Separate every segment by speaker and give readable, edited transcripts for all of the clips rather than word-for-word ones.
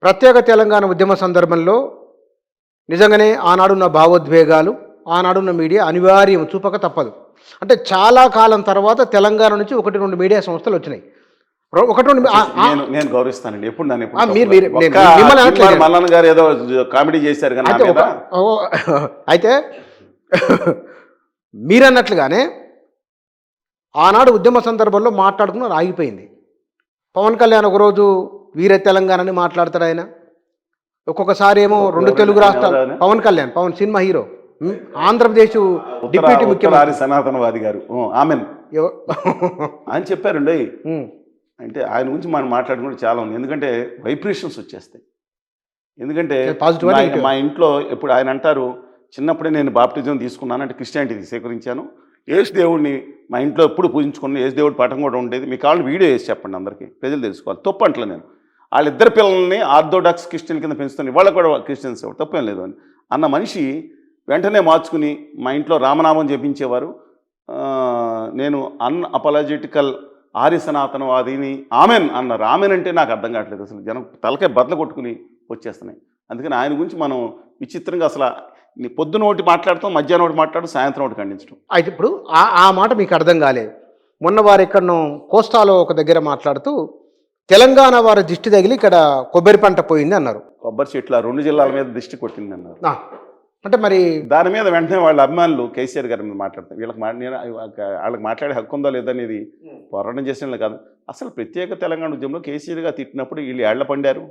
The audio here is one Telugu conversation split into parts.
Speaker 1: ప్రత్యేక తెలంగాణ ఉద్యమ సందర్భంలో నిజంగానే ఆనాడున్న భావోద్వేగాలు, ఆనాడున్న మీడియా అనివార్యం చూపక తప్పదు. అంటే చాలా కాలం తర్వాత తెలంగాణ నుంచి 1, 2 మీడియా సంస్థలు వచ్చినాయి. 1, 2
Speaker 2: నేను గౌరవిస్తానండి. ఎప్పుడు నన్ను ఎప్పుడు
Speaker 1: మీరు
Speaker 2: తప్పులేదు.
Speaker 1: మీరు
Speaker 2: ఒక్క
Speaker 1: మిమ్మల్ని
Speaker 2: తీన్మార్
Speaker 1: అనట్లేదు.
Speaker 2: మల్లన్న గారు ఏదో కామెడీ చేశారు కానీ నా
Speaker 1: అయితే
Speaker 2: మీద
Speaker 1: అయితే మీరన్నట్లుగానే ఆనాడు ఉద్యమ సందర్భంలో మాట్లాడుకున్న ఆగిపోయింది. పవన్ కళ్యాణ్ ఒకరోజు వీర తెలంగాణని మాట్లాడతాడు ఆయన. ఒక్కొక్కసారి ఏమో 2 తెలుగు రాష్ట్రాలు.
Speaker 2: ఎవరు ఆయన?
Speaker 1: Pawan cinema hero, Andhra Pradesh deputy
Speaker 2: ఉత్తరాది
Speaker 1: ముఖ్యమంత్రి.
Speaker 2: సనాతనవాది గారు ఆమెన్
Speaker 1: ఎవ-
Speaker 2: ఆయన చెప్పారండి.
Speaker 1: ఉమ్,
Speaker 2: అంటే ఆయన గురించి మనం మాట్లాడుకుంటే చాలా ఉంది. ఎందుకంటే వైబ్రేషన్స్ వచ్చేస్తాయి. ఎందుకంటే
Speaker 1: Positive and negative.
Speaker 2: మా ఇంట్లో ఇప్పుడు ఆయన అంటారు, చిన్నప్పుడే నేను బాప్టిజం తీసుకున్నాను, అంటే క్రిస్టియానిటీ స్వీకరించాను, యేసు దేవుడిని మా ఇంట్లో ఎప్పుడు పూజించుకున్నాను, యేసు దేవుడి పటం కూడా ఉండేది, మీకు కావాలి వీడియో వేసి చెప్పండి, అందరికీ ప్రజలు తెలుసుకోవాలి. తప్పు అంటలే నేను. వాళ్ళిద్దరు పిల్లల్ని ఆర్థోడాక్స్ క్రిస్టియన్ కింద పెంచుతాను, వాళ్ళకు కూడా క్రిస్టియన్స్ తప్పేం లేదు అని అన్న మనిషి వెంటనే మార్చుకుని మా ఇంట్లో రామనామం జపించేవారు. నేను అన్అపలాజెటికల్ ఆర్య సనాతనవాదిని ఆమెన్ అన్నారు. ఆమెన్ అంటే నాకు అర్థం కావట్లేదు, అసలు జనం తలకే బద్దలు కొట్టుకుని వచ్చేస్తున్నాయి. అందుకని ఆయన గురించి మనం విచిత్రంగా అసలు పొద్దున ఒకటి మాట్లాడతాం, మధ్యాహ్నం ఒకటి మాట్లాడటం, సాయంత్రం ఒకటి ఖండించడం.
Speaker 1: అయితే ఇప్పుడు ఆ మాట మీకు అర్థం కాలేదు. మొన్న వారు ఎక్కడనో కోస్తాలో ఒక దగ్గర మాట్లాడుతూ తెలంగాణ వారి దిష్టి తగిలి ఇక్కడ కొబ్బరి పంట పోయింది అన్నారు.
Speaker 2: కొబ్బరి చెట్ల 2 జిల్లాల మీద దృష్టి కొట్టింది అన్నారు.
Speaker 1: అంటే మరి
Speaker 2: దాని మీద వెంటనే వాళ్ళ అభిమానులు కేసీఆర్ గారి మీద మాట్లాడతారు. వాళ్ళకి మాట్లాడే హక్కు ఉందో లేదనేది పోరాటం చేసిన కాదు. అసలు ప్రత్యేక తెలంగాణ ఉద్యమంలో కేసీఆర్ గారు తిట్టినప్పుడు వీళ్ళు ఏళ్ల పండారు.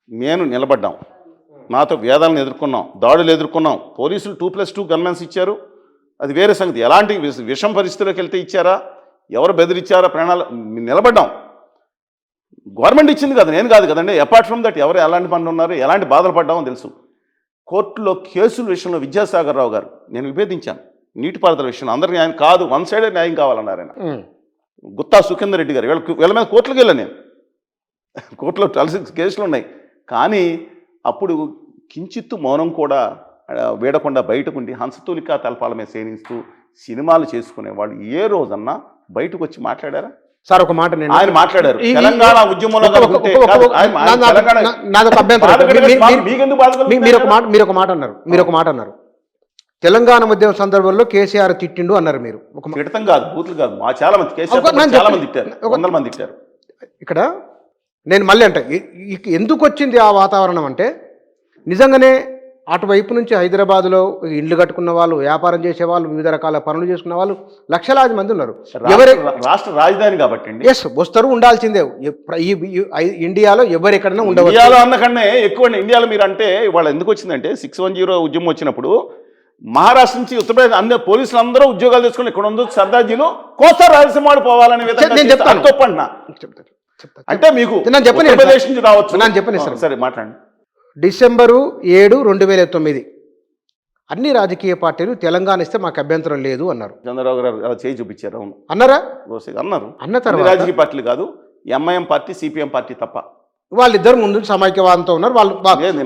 Speaker 2: నేను నిలబడ్డాం, నాతో వేదాలను ఎదుర్కొన్నాం, దాడులు ఎదుర్కొన్నాం, పోలీసులు 2+2 గన్మెన్స్ ఇచ్చారు, అది వేరే సంగతి. ఎలాంటి విషం పరిస్థితుల్లోకి వెళ్తే ఇచ్చారా, ఎవరు బెదిరించారా, ప్రాణాలు నిలబడ్డాం. గవర్నమెంట్ ఇచ్చింది కదా, నేను కాదు కదండి. అపార్ట్ ఫ్రమ్ దట్ ఎవరు ఎలాంటి పనులు ఉన్నారు, ఎలాంటి బాధలు పడ్డామో తెలుసు. కోర్టులో కేసుల విషయంలో విద్యాసాగర్ రావు గారు నేను విభేదించాను. నీటిపారుదల విషయంలో అందరికీ న్యాయం కాదు, 1 సైడే న్యాయం కావాలన్నారు ఆయన. గుత్తా సుఖేందర్ రెడ్డి గారు వీళ్ళ మీద కోర్టులకు వెళ్ళాను నేను. కోర్టులో 6 కేసులు ఉన్నాయి. కానీ అప్పుడు కించిత్తు మౌనం కూడా వేడకుండా బయటకుండి హంసతూలికా తలపాల మీద సేనిస్తూ సినిమాలు చేసుకునేవాళ్ళు ఏ రోజన్నా బయటకు వచ్చి మాట్లాడారా?
Speaker 1: సార్ ఒక మాట, నేను
Speaker 2: ఆయన మాట్లాడారు తెలంగాణ ఉద్యమంలో
Speaker 1: మీరు ఒక మాట అన్నారు. తెలంగాణ ఉద్యమ సందర్భంలో కేసీఆర్ తిట్టిండు అన్నారు. మీరు ఒక
Speaker 2: తిట్టం కాదు, బూతులు కాదు, మా చాలా మంది కేసీఆర్ చాలా మంది తిట్టారు, 100 మంది తిట్టారు.
Speaker 1: ఇక్కడ నేను మళ్ళీ అంటే ఎందుకు వచ్చింది ఆ వాతావరణం అంటే, నిజంగానే అటువైపు నుంచి హైదరాబాద్లో ఇండ్లు కట్టుకున్న వాళ్ళు, వ్యాపారం చేసేవాళ్ళు, వివిధ రకాల పనులు చేసుకున్న వాళ్ళు లక్షలాది మంది ఉన్నారు.
Speaker 2: రాష్ట్ర రాజధాని కాబట్టి అండి.
Speaker 1: ఎస్, వస్తారు, ఉండాల్సిందే. ఇండియాలో ఎవరెక్కడైనా ఉండవచ్చు.
Speaker 2: ఇండియాలో అన్నకన్నా ఎక్కువ ఇండియాలో మీరు అంటే వాళ్ళు ఎందుకు వచ్చిందంటే 610 ఉద్యమం వచ్చినప్పుడు మహారాష్ట్ర నుంచి ఉత్తరప్రదేశ్ అన్ని పోలీసులు అందరూ ఉద్యోగాలు తెచ్చుకుని ఇక్కడ ఉంది సర్దార్జీలు కోస్తా రాయలసీమ వాడు
Speaker 1: నేను చెప్తాను.
Speaker 2: తప్పంటున్నా. అంటే మీకు ఉత్తరప్రదేశ్ నుంచి రావచ్చు.
Speaker 1: నేను చెప్పను.
Speaker 2: సరే మాట్లాడండి.
Speaker 1: డిసెంబరు 7, 2009 అన్ని రాజకీయ పార్టీలు తెలంగాణ ఇస్తే మాకు అభ్యంతరం లేదు అన్నారు.
Speaker 2: చంద్రబాబు గారు అలా చేయి చూపించారు. అవును
Speaker 1: అన్నారా?
Speaker 2: అన్నారు.
Speaker 1: అన్న తర్వాత
Speaker 2: రాజకీయ పార్టీలు కాదు, ఎంఐఎం పార్టీ, సిపిఎం పార్టీ తప్ప
Speaker 1: వాళ్ళిద్దరు ముందు సమైక్యవాదంతో ఉన్నారు.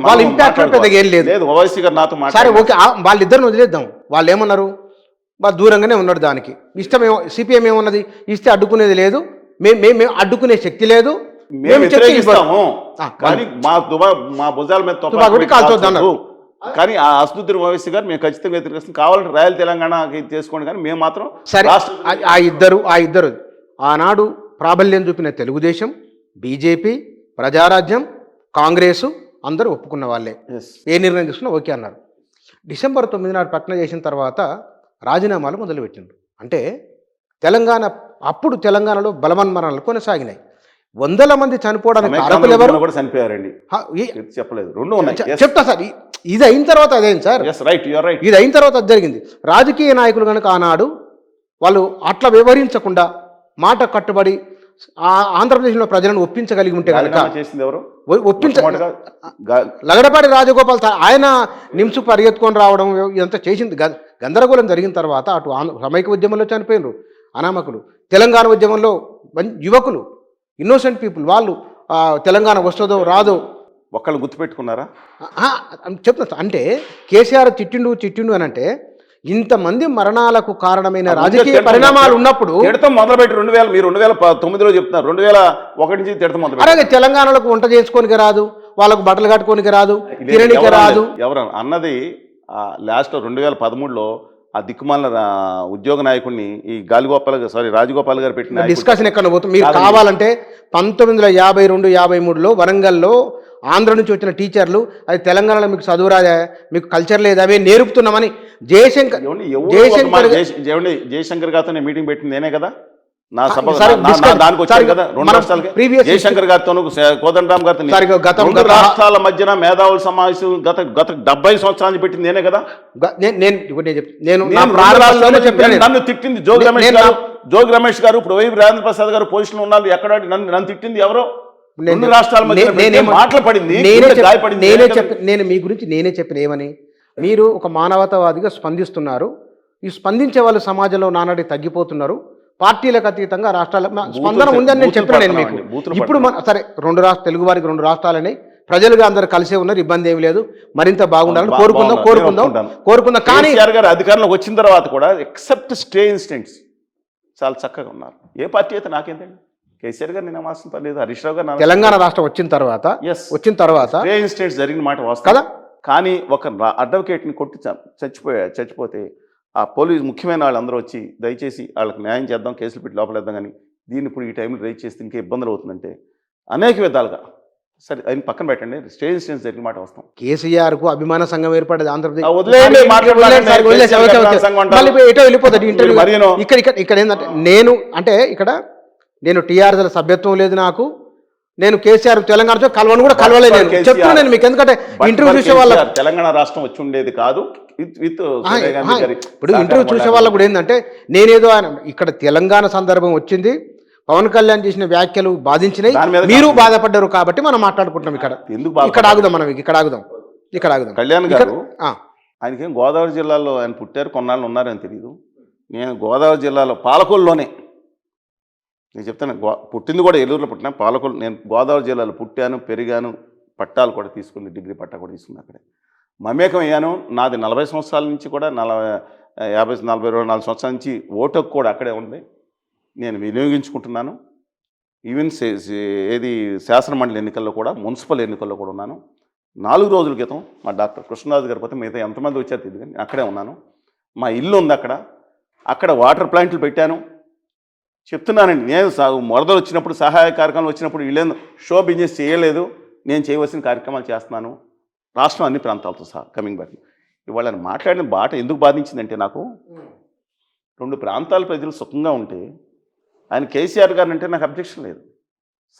Speaker 1: వాళ్ళ ఇంపాక్ట్ పెద్దగా ఏం లేదు.
Speaker 2: ఓవైసీ గారు నాతో
Speaker 1: సరే ఓకే, వాళ్ళిద్దరిని వదిలేద్దాం. వాళ్ళు ఏమన్నారు, వాళ్ళు దూరంగానే ఉన్నాడు. దానికి ఇష్టమేమో సిపిఎం ఏమన్నది, ఇస్తే అడ్డుకునేది లేదు, మేము అడ్డుకునే శక్తి లేదు,
Speaker 2: మేము వ్యతిరేకిస్తాము, కానీ మా భుజాల మీద కాల్చొద్దన్నారు. కానీ ఆ అసదుద్దీన్ ఓవైసీ గారు మేము ఖచ్చితంగా వ్యతిరేకిస్తాం, కావాలంటే రాయల్ తెలంగాణ చేసుకోండి, కానీ మేము మాత్రం
Speaker 1: సరే. ఆ ఇద్దరు ఆనాడు ప్రాబల్యం చూపిన తెలుగుదేశం, బీజేపీ, ప్రజారాజ్యం, కాంగ్రెసు అందరూ ఒప్పుకున్న వాళ్ళే. ఏ నిర్ణయం తీసుకున్నా ఓకే అన్నారు. డిసెంబర్ 9 నాడు ప్రకటన చేసిన తర్వాత రాజీనామాలు మొదలుపెట్టిండ్రు. అంటే అప్పుడు తెలంగాణలో బలవన్మరణలు కొనసాగినాయి. 100 మంది చనిపోవడానికి కారకులు ఎవరు?
Speaker 2: కూడా చనిపోయారండి. చెప్పలేదు, 2 ఉన్నాయి.
Speaker 1: చెప్తా సార్. ఇది అయిన తర్వాత అదేంటి సార్? ఇది అయిన తర్వాత అది జరిగింది. రాజకీయ నాయకులు కనుక ఆనాడు వాళ్ళు అట్లా వివరించకుండా మాట కట్టుబడి ఆంధ్రప్రదేశ్లో ప్రజలను ఒప్పించగలిగి ఉంటే కనుక లగడపాటి రాజగోపాల్ ఆయన నిమ్స్ పరిగెత్తుకొని రావడం ఇదంతా చేసింది. గందరగోళం జరిగిన తర్వాత అటు సమైక్య ఉద్యమంలో చనిపోయినరు అనామకులు, తెలంగాణ ఉద్యమంలో యువకులు, ఇన్నోసెంట్ పీపుల్, వాళ్ళు తెలంగాణ వస్తుందో రాదో
Speaker 2: ఒక్కళ్ళు గుర్తుపెట్టుకున్నారా?
Speaker 1: చెప్తున్నా. అంటే కేసీఆర్ చిట్టిండు అని అంటే ఇంతమంది మరణాలకు కారణమైన
Speaker 2: ఆ
Speaker 1: రాజకీయ
Speaker 2: ముందే
Speaker 1: పరిణామాలు ఉన్నప్పుడు
Speaker 2: తిడతాం మొదలుపెట్టి 2000 మీరు 2009లో చెప్తున్నారు 2001 నుంచి తిడతాం మొదలు
Speaker 1: అలాగే తెలంగాణలకు వంట చేసుకోనికి రాదు, వాళ్ళకు బట్టలు కట్టుకోనికి రాదు, తిననికి రాదు.
Speaker 2: ఎవరు అన్నది లాస్ట్ 2013లో ఆ దిక్కుమాల ఉద్యోగ నాయకుడిని ఈ రాజగోపాల్ గారు పెట్టిన
Speaker 1: డిస్కషన్ ఎక్కడ పోతుంది? మీరు
Speaker 2: కాదండి.
Speaker 1: కావాలంటే 1952-53లో వరంగల్లో ఆంధ్ర నుంచి వచ్చిన టీచర్లు అది తెలంగాణలో మీకు చదువు రాదా, మీకు కల్చర్ లేదా, అవి నేర్పుతున్నామని
Speaker 2: జయశంకర్ గారితో నేను మీటింగ్ పెట్టింది నేనే కదా, నా సభ
Speaker 1: సరే,
Speaker 2: దానికి వచ్చాను కదా రెండు
Speaker 1: మనం
Speaker 2: రాష్ట్రాలకి.
Speaker 1: previous
Speaker 2: జయశంకర్ గారితో కోదండరామ్ గారితో
Speaker 1: సరే,
Speaker 2: రెండు రాష్ట్రాల మధ్యన మేధావుల సమావేశం గత 70 సంవత్సరాల నుంచి పెట్టింది నేనే కదా. నన్ను తిట్టింది జోగి రమేష్ గారు ఇప్పుడు వైవి రాజేంద్ర ప్రసాద్ గారు పొజిషన్ ఉన్నారు, ఎక్కడ నన్ను తిట్టింది ఎవరో? రెండు రాష్ట్రాల మధ్య మాట్లాడింది
Speaker 1: నేను మీ గురించి నేనే చెప్పిన ఏమని, మీరు ఒక మానవతావాదిగా స్పందిస్తున్నారు, ఈ స్పందించే వాళ్ళు సమాజంలో నానాటి తగ్గిపోతున్నారు, పార్టీలకు అతీతంగా రాష్ట్రాల స్పందన ఉందని నేను చెప్పిన. నేను మీకు ఇప్పుడు సరే తెలుగు వారికి 2 రాష్ట్రాలని ప్రజలుగా అందరు కలిసే ఉన్నారు, ఇబ్బంది ఏమి లేదు, మరింత బాగుండాలని కోరుకుందాం. కానీ
Speaker 2: గారు అధికారంలోకి వచ్చిన తర్వాత కూడా ఎక్సెప్ట్ స్టే ఇన్స్టెంట్స్ చాలా చక్కగా ఉన్నారు. ఏ పార్టీ అయితే నాకేంటండి, కేసీఆర్ గారు నేను మాసం లేదు, హరీష్ రావు గారు
Speaker 1: తెలంగాణ రాష్ట్రం వచ్చిన తర్వాత
Speaker 2: స్టే ఇన్స్టెంట్స్ జరిగిన మాట వాస్తవం కదా. కానీ ఒక అడ్వకేట్ని కొట్టి చచ్చిపోతే ఆ ముఖ్యమైన వాళ్ళందరూ వచ్చి దయచేసి వాళ్ళకి న్యాయం చేద్దాం, కేసులు పెట్టి లోపలేద్దాం, కానీ దీన్ని ఇప్పుడు ఈ టైంలో రైజ్ చేస్తే ఇంకా ఇబ్బందులు అవుతుందంటే అనేక విధాలుగా సరే ఆయన పక్కన పెట్టండి, స్టే ఇన్సిడెంట్స్ జరిగిన మాట వస్తాం.
Speaker 1: కేసీఆర్ కు అభిమాన సంఘం ఏర్పడేది ఆంధ్రప్రదేశ్ ఇక్కడ ఏంటంటే నేను టీఆర్ఎస్ సభ్యత్వం లేదు, నేను కేసీఆర్ తెలంగాణ కలవలేదు చెప్తున్నాను నేను మీకు. ఎందుకంటే ఇంటర్వ్యూ చూసే వాళ్ళ
Speaker 2: తెలంగాణ రాష్ట్రం వచ్చి ఉండేది కాదు,
Speaker 1: ఇప్పుడు ఇంటర్వ్యూ చూసే వాళ్ళకు కూడా ఏంటంటే నేనేదో ఇక్కడ తెలంగాణ సందర్భం వచ్చింది, పవన్ కళ్యాణ్ చేసిన వ్యాఖ్యలు బాధించినాయి, మీరు బాధపడ్డారు కాబట్టి మనం మాట్లాడుకుంటున్నాం. ఇక్కడ ఆగుదాం.
Speaker 2: కళ్యాణ్ గారు ఆయనకేం గోదావరి జిల్లాలో ఆయన పుట్టారు, కొన్నాళ్ళు ఉన్నారని తెలియదు. నేను గోదావరి జిల్లాలో పాలకొల్లులోనే నేను చెప్తాను, పుట్టింది కూడా ఏలూరులో పుట్టినా, పాలకొల్లు. నేను గోదావరి జిల్లాలో పుట్టాను, పెరిగాను, పట్టాలు కూడా తీసుకుని డిగ్రీ పట్టా కూడా తీసుకుని అక్కడే మమేకం అయ్యాను. నాది 40 సంవత్సరాల నుంచి కూడా 44 సంవత్సరాల నుంచి ఓటుకు కూడా అక్కడే ఉంది, నేను వినియోగించుకుంటున్నాను. ఈవెన్ శాసనమండలి ఎన్నికల్లో కూడా, మున్సిపల్ ఎన్నికల్లో కూడా ఉన్నాను. 4 రోజుల క్రితం మా డాక్టర్ కృష్ణరాజు గారి పోతే మిగతా ఎంతమంది వచ్చారు తెలియదు, కానీ అక్కడే ఉన్నాను. మా ఇల్లు ఉంది అక్కడ వాటర్ ప్లాంట్లు పెట్టాను. చెప్తున్నానండి, నేను వరదలు వచ్చినప్పుడు, సహాయ కార్యక్రమాలు వచ్చినప్పుడు వీళ్ళేందు షో బిజినెస్ చేయలేదు, నేను చేయవలసిన కార్యక్రమాలు చేస్తున్నాను, రాష్ట్రం అన్ని ప్రాంతాలతో సహా కమింగ్ బ్యాక్. ఇవాళ మాట్లాడిన బాట ఎందుకు బాధించిందంటే, నాకు 2 ప్రాంతాల ప్రజలు సుఖంగా ఉంటే ఆయన కేసీఆర్ గారిని అంటే నాకు అబ్జెక్షన్ లేదు,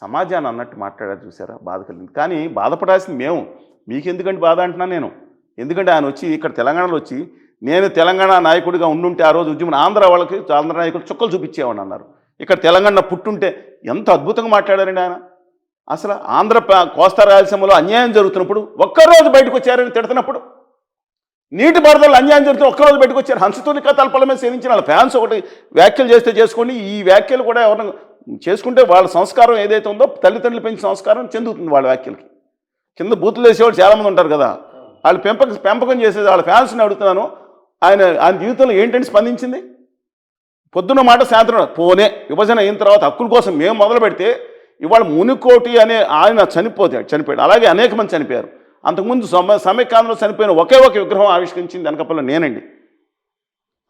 Speaker 2: సమాజాన్ని అన్నట్టు మాట్లాడారు చూసారా, బాధ కలిగింది. కానీ బాధపడాల్సింది మేము, మీకు ఎందుకంటే బాధ అంటున్నాను నేను. ఎందుకంటే ఆయన వచ్చి ఇక్కడ తెలంగాణలో వచ్చి నేను తెలంగాణ నాయకుడిగా ఉండుంటే ఆ రోజు ఉద్యమం ఆంధ్ర నాయకులు చుక్కలు చూపించేవాడిని అన్నారు. ఇక్కడ తెలంగాణ పుట్టుంటే ఎంత అద్భుతంగా మాట్లాడారండి ఆయన. అసలు కోస్తా రాయలసీమలో అన్యాయం జరుగుతున్నప్పుడు ఒక్కరోజు బయటకు వచ్చారని తిడుతున్నప్పుడు, నీటి పారుదల అన్యాయం జరుగుతున్న ఒక్కరోజు బయటకు వచ్చారు. హంసతూలిక తలపల మీద సేవించిన వాళ్ళ ఫ్యాన్స్ ఒకటి వ్యాఖ్యలు చేస్తే చేసుకోండి, ఈ వ్యాఖ్యలు కూడా ఎవరైనా చేసుకుంటే వాళ్ళ సంస్కారం ఏదైతే ఉందో తల్లిదండ్రులు పెంచిన సంస్కారం చెందుతుంది వాళ్ళ వ్యాఖ్యలకి. కింద బూతులు వేసేవాళ్ళు చాలామంది ఉంటారు కదా, వాళ్ళు పెంపకం చేసేది వాళ్ళ ఫ్యాన్స్ని అడుగుతున్నాను. ఆయన జీవితంలో ఏంటంటే స్పందించింది, పొద్దున్న మాట సాయంత్రం పోనే విభజన అయిన తర్వాత హక్కుల కోసం మేము మొదలు పెడితే ఇవాళ మునికోటి అనే ఆయన చనిపోయాడు. అలాగే అనేక మంది చనిపోయారు. అంతకుముందు సమైక్యాంధ్రలో చనిపోయిన ఒకే ఒక విగ్రహం ఆవిష్కరించింది వెనకపల్లి నేనండి.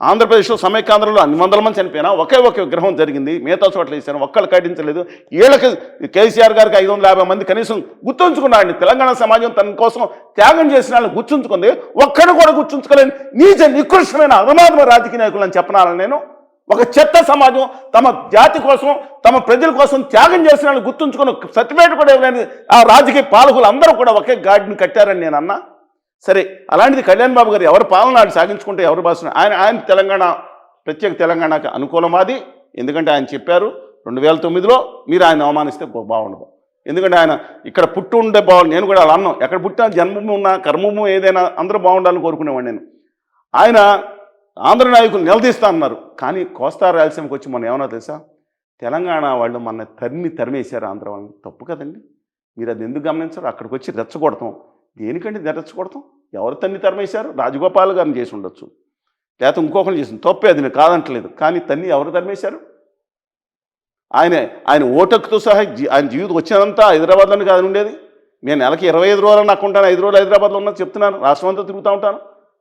Speaker 2: ఆంధ్రప్రదేశ్లో సమైక్యాంధ్రలో అన్ని వందల మంది చనిపోయినా ఒకే ఒక విగ్రహం జరిగింది, మిగతా చోట్ల వేసాను, ఒక్కళ్ళు కట్టించలేదు. వీళ్ళకి కేసీఆర్ గారికి 550 మంది కనీసం గుర్తుంచుకున్నాడు. తెలంగాణ సమాజం తన కోసం త్యాగం చేసిన వాళ్ళని గుర్తుంచుకుంది, ఒక్కడు కూడా గుర్తుంచుకోలేని నీచ నికృష్టమైన అధమాధమ రాజకీయ నాయకులు అని చెప్పనాలని నేను. ఒక చెత్త సమాజం తమ జాతి కోసం, తమ ప్రజల కోసం త్యాగం చేసిన వాళ్ళని గుర్తుంచుకున్న సర్టిఫికేట్ కూడా ఇవ్వలేని ఆ రాజకీయ పాలకులు అందరూ కూడా ఒకే గాడిని కట్టారని నేను అన్నా. సరే, అలాంటిది కళ్యాణ్ బాబు గారు ఎవరు పాలన సాగించుకుంటే ఎవరు భాషను ఆయన తెలంగాణ ప్రత్యేక తెలంగాణకు అనుకూలమాది. ఎందుకంటే ఆయన చెప్పారు 2009లో మీరు ఆయన అవమానిస్తే బాగుండదు. ఎందుకంటే ఆయన ఇక్కడ పుట్టి ఉండే బాగుండు. నేను కూడా అలా అన్నాం, ఎక్కడ పుట్టినా జన్మభూమి ఉన్నా కర్మభూమి ఏదైనా అందరూ బాగుండాలని కోరుకునేవాడు నేను. ఆయన ఆంధ్ర నాయకులు నిలదీస్తా అన్నారు. కానీ కోస్తా రాయలసీమకి వచ్చి మనం ఏమన్నా తెలుసా, తెలంగాణ వాళ్ళు మన తరిమేశారు ఆంధ్ర వాళ్ళని. తప్పు కదండి, మీరు అది ఎందుకు గమనించారు? అక్కడికి వచ్చి రెచ్చగొడతాం. దేనికండి రెచ్చగొడతాం? ఎవరు తరిమేశారు? రాజగోపాల్ గారిని చేసి ఉండొచ్చు, లేకపోతే ఇంకొకరు చేసింది తప్పే, అది నేను కాదంటలేదు. కానీ తన్ని ఎవరు తరిమేశారు? ఆయన ఓటక్కుతో సహా ఆయన జీవితం వచ్చినంతా హైదరాబాద్లోనే కాదు ఉండేది. నేను నెలకి 25 రోజులు నాకు ఉంటాను, 5 రోజులు హైదరాబాద్లో ఉన్నది చెప్తున్నాను, రాష్ట్రం అంతా తిరుగుతూ ఉంటాను.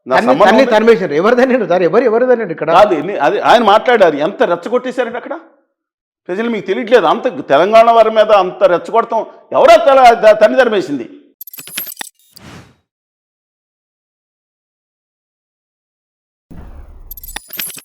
Speaker 2: నా సంబంధం
Speaker 1: తరిమేశారు. ఎవరిదన్నాడు సార్? ఎవరిదన్నాడు ఇక్కడ?
Speaker 2: కాదు, అది ఆయన మాట్లాడారు. ఎంత రెచ్చగొట్టేశారండి అక్కడ ప్రజలు, మీకు తెలియట్లేదు. అంత తెలంగాణ వారి మీద అంత రెచ్చగొడతాం ఎవరో తన్ని తరిమేసింది.